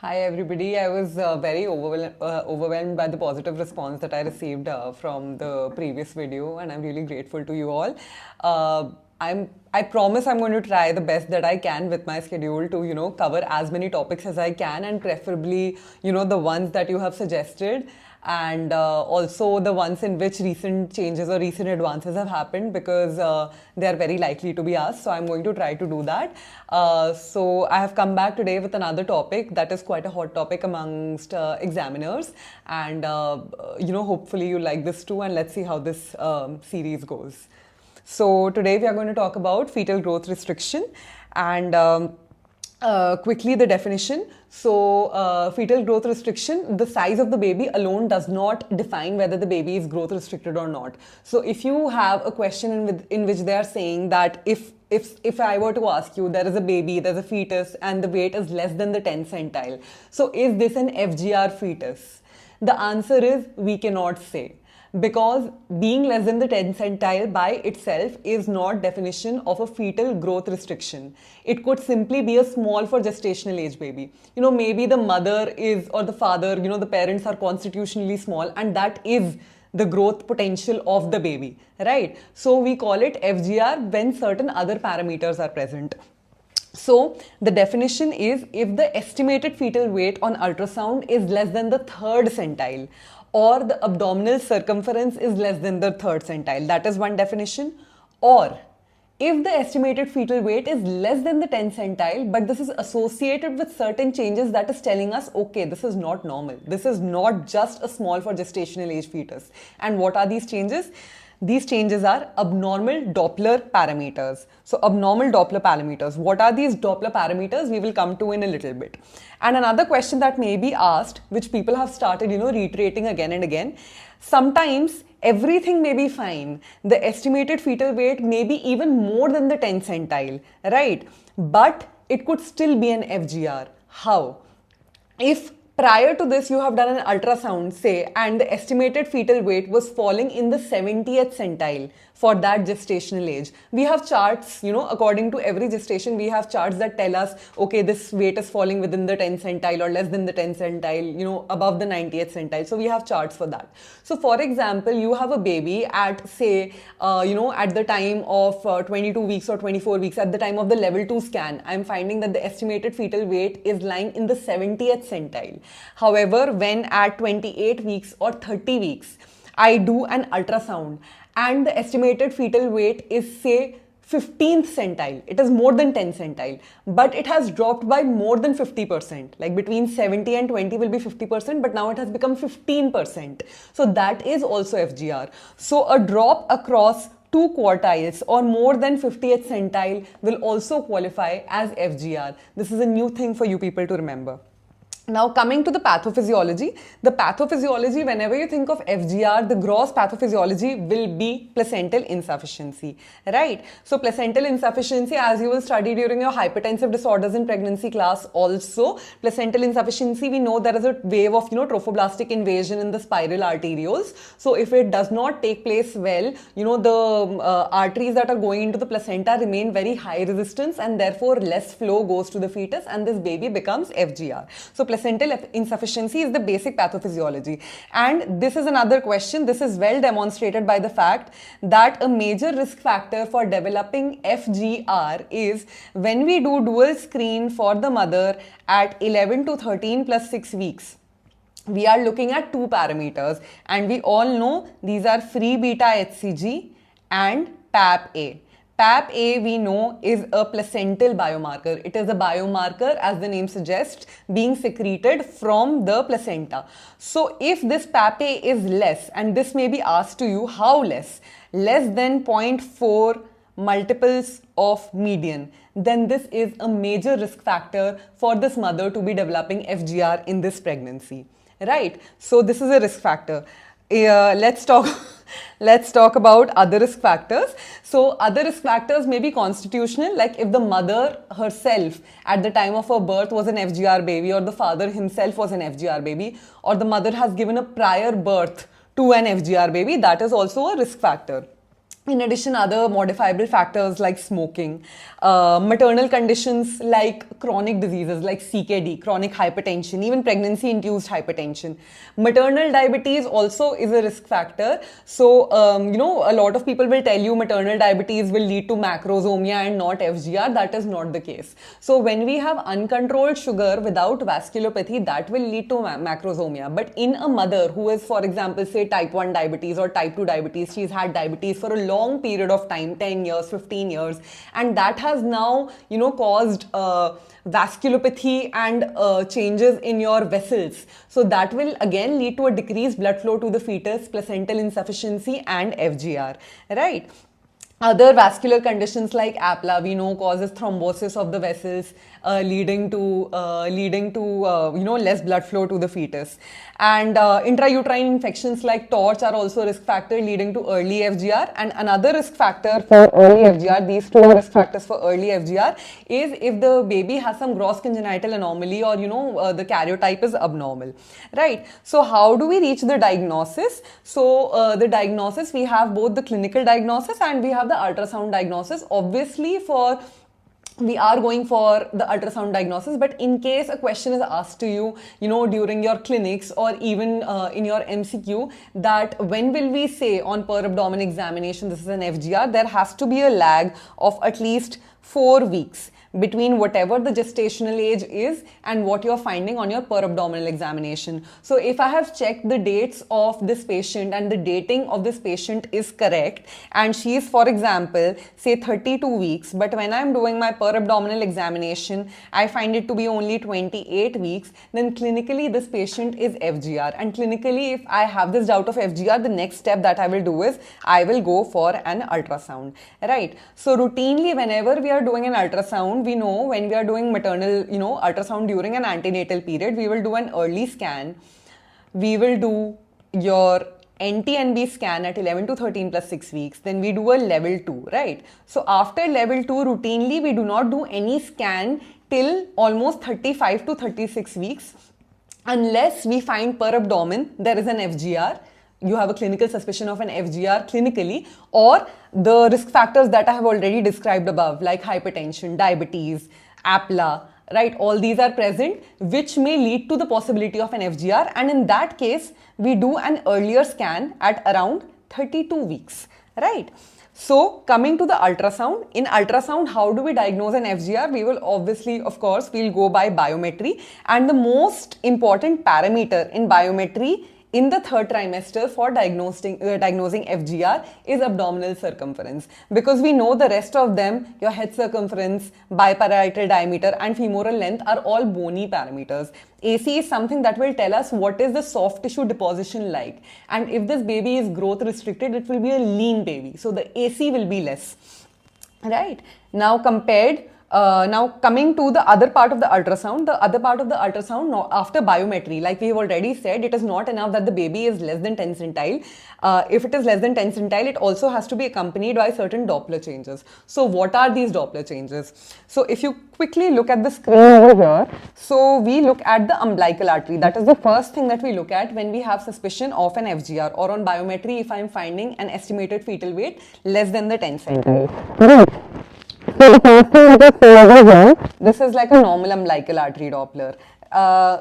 Hi everybody. I was very overwhelmed by the positive response that I received from the previous video, and I'm really grateful to you all. I promise I'm going to try the best that I can with my schedule to cover as many topics as I can, and preferably the ones that you have suggested, and also the ones in which recent changes or recent advances have happened, because they are very likely to be asked. So I'm going to try to do that. So I have come back today with another topic that is quite a hot topic amongst examiners, and hopefully you like this too, and let's see how this series goes. So today we are going to talk about fetal growth restriction, and quickly the definition. So fetal growth restriction, the size of the baby alone does not define whether the baby is growth restricted or not. So if you have a question in which they are saying that if I were to ask you, there is a baby, there's a fetus, and the weight is less than the 10th centile, so is this an FGR fetus? The answer is we cannot say, because being less than the 10th centile by itself is not definition of a fetal growth restriction. It could simply be a small for gestational age baby. Maybe the mother is, or the father, the parents are constitutionally small, and that is the growth potential of the baby, right? So we call it FGR when certain other parameters are present. So the definition is, if the estimated fetal weight on ultrasound is less than the 3rd centile, or the abdominal circumference is less than the 3rd centile. That is one definition. Or if the estimated fetal weight is less than the 10th centile, but this is associated with certain changes that is telling us, okay, this is not normal. This is not just a small for gestational age fetus. And what are these changes? These changes are abnormal Doppler parameters. So abnormal Doppler parameters. What are these Doppler parameters? We will come to in a little bit. And another question that may be asked, which people have started, reiterating again and again. Sometimes everything may be fine. The estimated fetal weight may be even more than the 10th centile, right? But it could still be an FGR. How? If prior to this you have done an ultrasound, say, and the estimated fetal weight was falling in the 70th centile for that gestational age. We have charts, according to every gestation, we have charts that tell us, okay, this weight is falling within the 10th centile or less than the 10th centile, above the 90th centile. So we have charts for that. So for example, you have a baby at, say, at the time of 22 weeks or 24 weeks, at the time of the level 2 scan, I'm finding that the estimated fetal weight is lying in the 70th centile. However, when at 28 weeks or 30 weeks, I do an ultrasound and the estimated fetal weight is, say, 15th centile. It is more than 10th centile, but it has dropped by more than 50%. Like between 70 and 20 will be 50%, but now it has become 15%. So that is also FGR. So a drop across 2 quartiles or more than 50th centile will also qualify as FGR. This is a new thing for you people to remember. Now coming to the pathophysiology, whenever you think of FGR, the gross pathophysiology will be placental insufficiency, right? So placental insufficiency, as you will study during your hypertensive disorders in pregnancy class also, placental insufficiency, we know there is a wave of, trophoblastic invasion in the spiral arterioles. So if it does not take place well, the arteries that are going into the placenta remain very high resistance, and therefore less flow goes to the fetus, and this baby becomes FGR. So placental insufficiency is the basic pathophysiology. And this is another question. This is well demonstrated by the fact that a major risk factor for developing FGR is when we do dual screen for the mother at 11 to 13 plus 6 weeks. We are looking at 2 parameters, and we all know these are free beta HCG and PAP-A. PAP-A, we know, is a placental biomarker. It is a biomarker, as the name suggests, being secreted from the placenta. So if this PAP-A is less, and this may be asked to you, how less? Less than 0.4 multiples of median, then this is a major risk factor for this mother to be developing FGR in this pregnancy, right? So this is a risk factor. Let's talk about other risk factors. So other risk factors may be constitutional, like if the mother herself at the time of her birth was an FGR baby, or the father himself was an FGR baby, or the mother has given a prior birth to an FGR baby, that is also a risk factor. In addition, other modifiable factors like smoking, maternal conditions like chronic diseases like CKD, chronic hypertension, even pregnancy-induced hypertension. Maternal diabetes also is a risk factor. So, a lot of people will tell you maternal diabetes will lead to macrosomia and not FGR. That is not the case. So, when we have uncontrolled sugar without vasculopathy, that will lead to macrosomia. But in a mother who is, for example, say type 1 diabetes or type 2 diabetes, she's had diabetes for a long period of time, 10 years, 15 years, and that has now, caused vasculopathy and changes in your vessels. So that will again lead to a decreased blood flow to the fetus, placental insufficiency and FGR, right? Other vascular conditions like APLA, we know, causes thrombosis of the vessels, leading to less blood flow to the fetus. And intrauterine infections like TORCH are also a risk factor leading to early FGR. And another risk factor for early FGR, these two are risk factors for early FGR, is if the baby has some gross congenital anomaly or the karyotype is abnormal, right? So how do we reach the diagnosis? So the diagnosis, we have both the clinical diagnosis and we have the ultrasound diagnosis. Obviously, we are going for the ultrasound diagnosis, but in case a question is asked to you, during your clinics or even in your MCQ, that when will we say on per abdomen examination this is an FGR, there has to be a lag of at least 4 weeks between whatever the gestational age is and what you're finding on your per abdominal examination. So if I have checked the dates of this patient and the dating of this patient is correct, and she is, for example, say 32 weeks, but when I'm doing my per abdominal examination, I find it to be only 28 weeks, then clinically this patient is FGR. And clinically, if I have this doubt of FGR, the next step that I will do is I will go for an ultrasound, right? So routinely, whenever we are doing an ultrasound, we know when we are doing maternal, ultrasound during an antenatal period, we will do an early scan. We will do your NT&B scan at 11 to 13 plus 6 weeks. Then we do a level 2, right? So after level 2, routinely, we do not do any scan till almost 35 to 36 weeks, unless we find per abdomen there is an FGR. You have a clinical suspicion of an FGR clinically, or the risk factors that I have already described above, like hypertension, diabetes, APLA, right? All these are present, which may lead to the possibility of an FGR. And in that case, we do an earlier scan at around 32 weeks, right? So coming to the ultrasound, in ultrasound, how do we diagnose an FGR? We will obviously, of course, we'll go by biometry. And the most important parameter in biometry in the third trimester for diagnosing FGR is abdominal circumference, because we know the rest of them, your head circumference, biparietal diameter and femoral length, are all bony parameters. AC is something that will tell us what is the soft tissue deposition like, and if this baby is growth restricted, it will be a lean baby, so the AC will be less, right? Now coming to the other part of the ultrasound, after biometry, like we have already said, it is not enough that the baby is less than 10 centile. If it is less than 10 centile, it also has to be accompanied by certain Doppler changes. So what are these Doppler changes? So if you quickly look at the screen over here, so we look at the umbilical artery. That is the first thing that we look at when we have suspicion of an FGR, or on biometry if I am finding an estimated fetal weight less than the 10 centile. So the first thing that is over here, this is like a normal umbilical artery Doppler.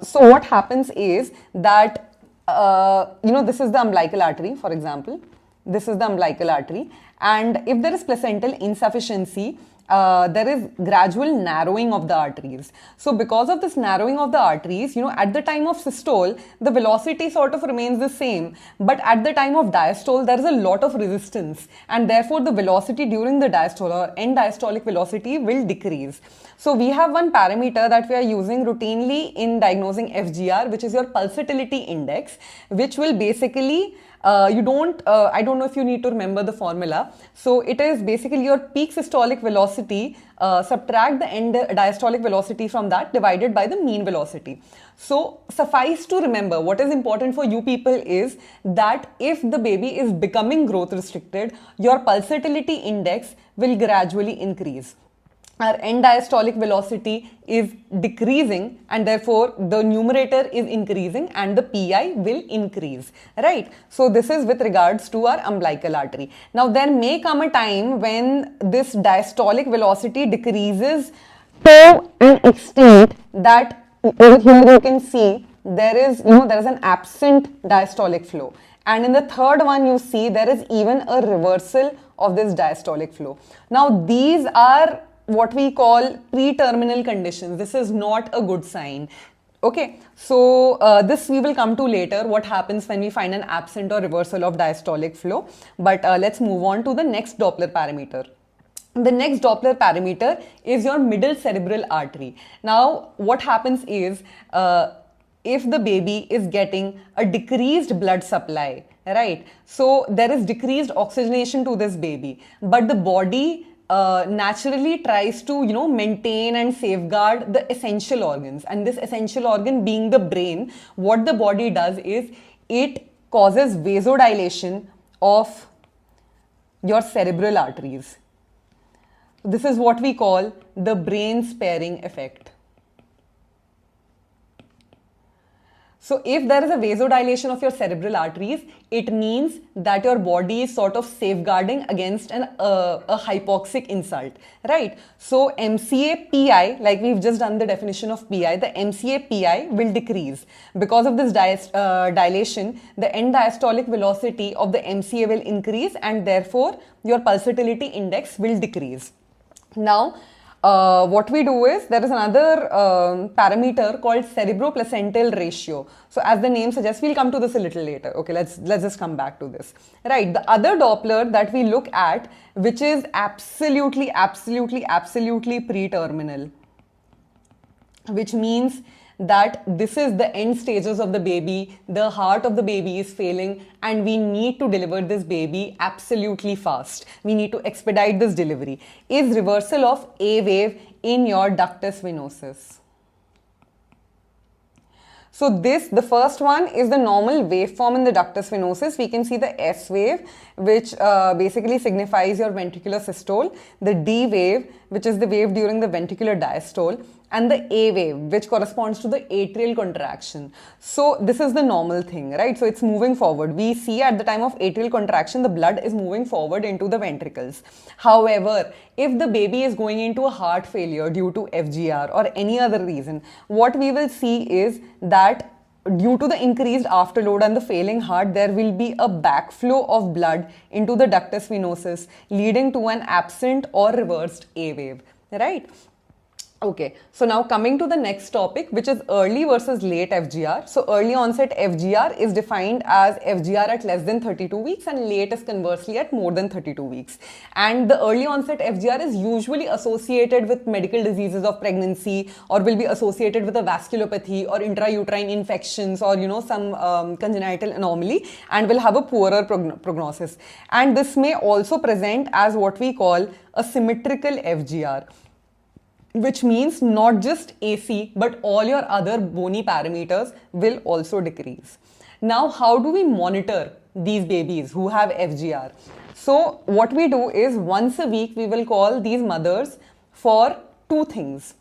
So what happens is that, this is the umbilical artery, for example. This is the umbilical artery. And if there is placental insufficiency, there is gradual narrowing of the arteries. So because of this narrowing of the arteries, at the time of systole, the velocity sort of remains the same. But at the time of diastole, there is a lot of resistance. And therefore, the velocity during the diastole or end diastolic velocity will decrease. So we have one parameter that we are using routinely in diagnosing FGR, which is your pulsatility index, which will basically I don't know if you need to remember the formula. So it is basically your peak systolic velocity, subtract the end diastolic velocity from that, divided by the mean velocity. So suffice to remember, what is important for you people is that if the baby is becoming growth restricted, your pulsatility index will gradually increase. our end diastolic velocity is decreasing, and therefore the numerator is increasing and the pi will increase, right? So this is with regards to our umbilical artery. Now there may come a time when this diastolic velocity decreases to an extent that over here you can see there is an absent diastolic flow, and in the third one you see there is even a reversal of this diastolic flow. Now these are what we call pre-terminal conditions. This is not a good sign. Okay, so this we will come to later, what happens when we find an absent or reversal of diastolic flow. But let's move on to the next Doppler parameter. The next Doppler parameter is your middle cerebral artery. Now, what happens is, if the baby is getting a decreased blood supply, right? So there is decreased oxygenation to this baby, but the body naturally tries to maintain and safeguard the essential organs, and this essential organ being the brain. What the body does is it causes vasodilation of your cerebral arteries. This is what we call the brain sparing effect. So if there is a vasodilation of your cerebral arteries, it means that your body is sort of safeguarding against a hypoxic insult, right? So MCA PI, like we've just done the definition of PI, the MCA PI will decrease. Because of this dilation, the end diastolic velocity of the MCA will increase, and therefore your pulsatility index will decrease. Now, what we do is, there is another parameter called cerebroplacental ratio. So as the name suggests, we'll come to this a little later. Okay, let's just come back to this. Right, the other Doppler that we look at, which is absolutely pre-terminal, which means that this is the end stages of the baby, the heart of the baby is failing, and we need to deliver this baby absolutely fast. We need to expedite this delivery, is reversal of A wave in your ductus venosus. So the first one is the normal waveform in the ductus venosus. We can see the S wave, which basically signifies your ventricular systole, the D wave, which is the wave during the ventricular diastole, and the A wave, which corresponds to the atrial contraction. So this is the normal thing, right? So it's moving forward. We see at the time of atrial contraction, the blood is moving forward into the ventricles. However, if the baby is going into a heart failure due to FGR or any other reason, what we will see is that due to the increased afterload and the failing heart, there will be a backflow of blood into the ductus venosus, leading to an absent or reversed A wave, right? Okay, so now coming to the next topic, which is early versus late FGR. So early onset FGR is defined as FGR at less than 32 weeks, and late is conversely at more than 32 weeks. And the early onset FGR is usually associated with medical diseases of pregnancy, or will be associated with a vasculopathy or intrauterine infections, or some congenital anomaly, and will have a poorer prognosis. And this may also present as what we call a symmetrical FGR, which means not just AC, but all your other bony parameters will also decrease. Now, how do we monitor these babies who have FGR? So what we do is, once a week, we will call these mothers for two things.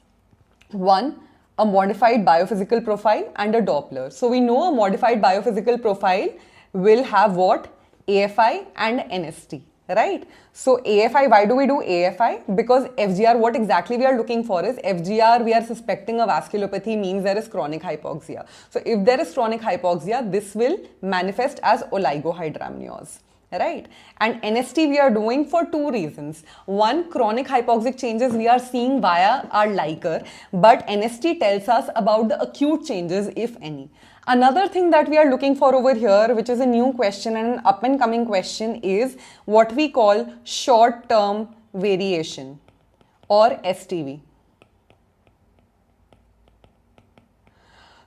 One, a modified biophysical profile and a Doppler. So we know a modified biophysical profile will have what? AFI and NST. Right? So AFI, why do we do AFI? Because FGR, what exactly we are looking for is FGR, we are suspecting a vasculopathy, means there is chronic hypoxia. So if there is chronic hypoxia, this will manifest as oligohydramnios. Right? And NST we are doing for two reasons. One, chronic hypoxic changes we are seeing via our Liker, but NST tells us about the acute changes, if any. Another thing that we are looking for over here, which is a new question and an up and coming question, is what we call short-term variation, or STV.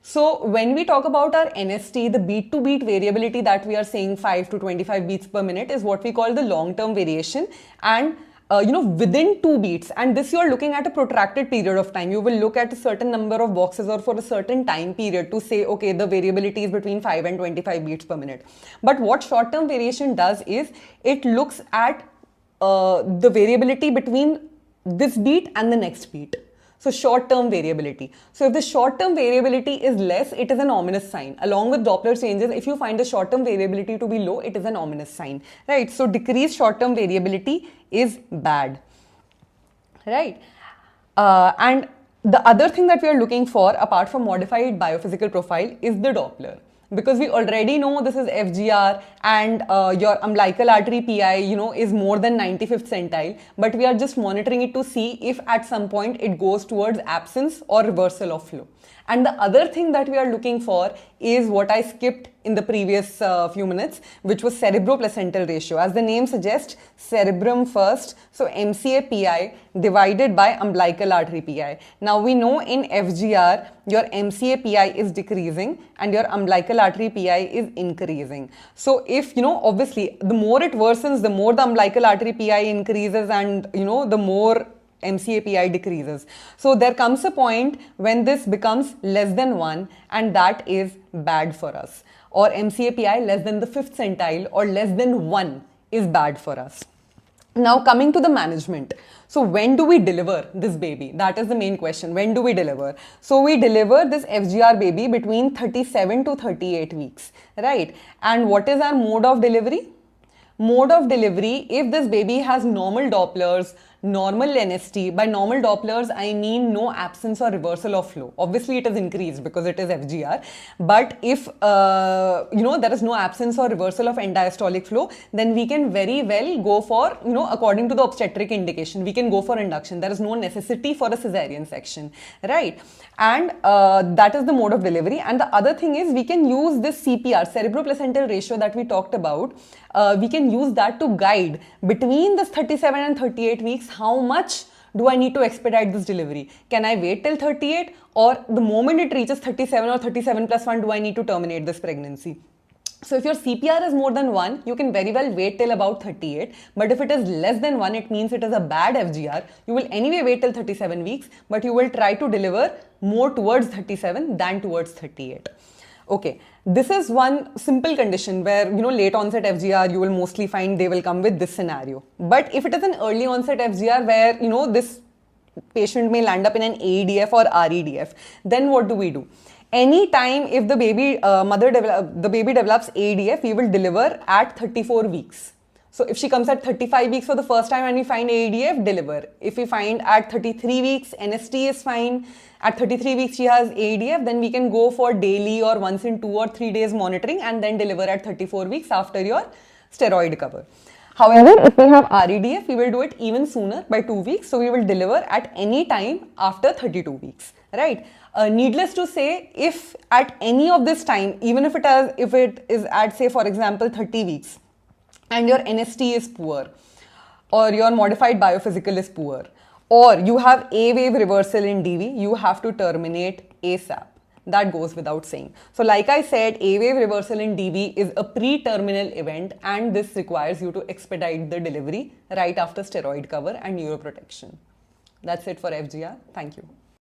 So when we talk about our NST, the beat to beat variability that we are seeing 5 to 25 beats per minute is what we call the long-term variation, and within 2 beats, and this you are looking at a protracted period of time. You will look at a certain number of boxes or for a certain time period to say, okay, the variability is between 5 and 25 beats per minute. But what short-term variation does is, it looks at the variability between this beat and the next beat. So short-term variability. So if the short-term variability is less, it is an ominous sign. Along with Doppler changes, if you find the short-term variability to be low, it is an ominous sign, right? So decreased short-term variability is bad, right? And the other thing that we are looking for, apart from modified biophysical profile, is the Doppler. Because we already know this is FGR and your umbilical artery PI, is more than 95th centile, but we are just monitoring it to see if at some point it goes towards absence or reversal of flow. And the other thing that we are looking for is what I skipped in the previous few minutes, which was cerebroplacental ratio. As the name suggests, cerebrum first, so MCA PI divided by umbilical artery PI. Now we know in FGR, your MCA PI is decreasing and your umbilical artery PI is increasing. So if, obviously, the more it worsens, the more the umbilical artery PI increases and, the more MCA PI decreases. So there comes a point when this becomes less than 1 and that is bad for us. Or MCA PI less than the 5th centile or less than 1 is bad for us. Now coming to the management. So when do we deliver this baby? That is the main question. When do we deliver? So we deliver this FGR baby between 37 to 38 weeks, right? And what is our mode of delivery? Mode of delivery, if this baby has normal Dopplers, normal NST, by normal Dopplers, I mean no absence or reversal of flow. Obviously, it is increased because it is FGR. But if, there is no absence or reversal of end diastolic flow, then we can very well go for, according to the obstetric indication, we can go for induction. There is no necessity for a cesarean section, right? And that is the mode of delivery. And the other thing is we can use this CPR, cerebroplacental ratio that we talked about. We can use that to guide between this 37 and 38 weeks, how much do I need to expedite this delivery? Can I wait till 38 or the moment it reaches 37 or 37 plus 1, do I need to terminate this pregnancy? So if your CPR is more than 1, you can very well wait till about 38. But if it is less than 1, it means it is a bad FGR. You will anyway wait till 37 weeks, but you will try to deliver more towards 37 than towards 38. Okay, this is one simple condition where, late onset FGR, you will mostly find they will come with this scenario. But if it is an early onset FGR where, this patient may land up in an AEDF or REDF, then what do we do? Anytime if the baby, the baby develops AEDF, we will deliver at 34 weeks. So if she comes at 35 weeks for the first time and we find AEDF, deliver. If we find at 33 weeks, NST is fine. At 33 weeks, she has AEDF, then we can go for daily or once in 2 or 3 days monitoring and then deliver at 34 weeks after your steroid cover. However, if we have REDF, we will do it even sooner by 2 weeks. So we will deliver at any time after 32 weeks, right? Needless to say, if at any of this time, even if it is at, say, for example, 30 weeks, and your NST is poor, or your modified biophysical is poor, or you have A-wave reversal in DV, you have to terminate ASAP. That goes without saying. So like I said, A-wave reversal in DV is a pre-terminal event and this requires you to expedite the delivery right after steroid cover and neuroprotection. That's it for FGR. Thank you.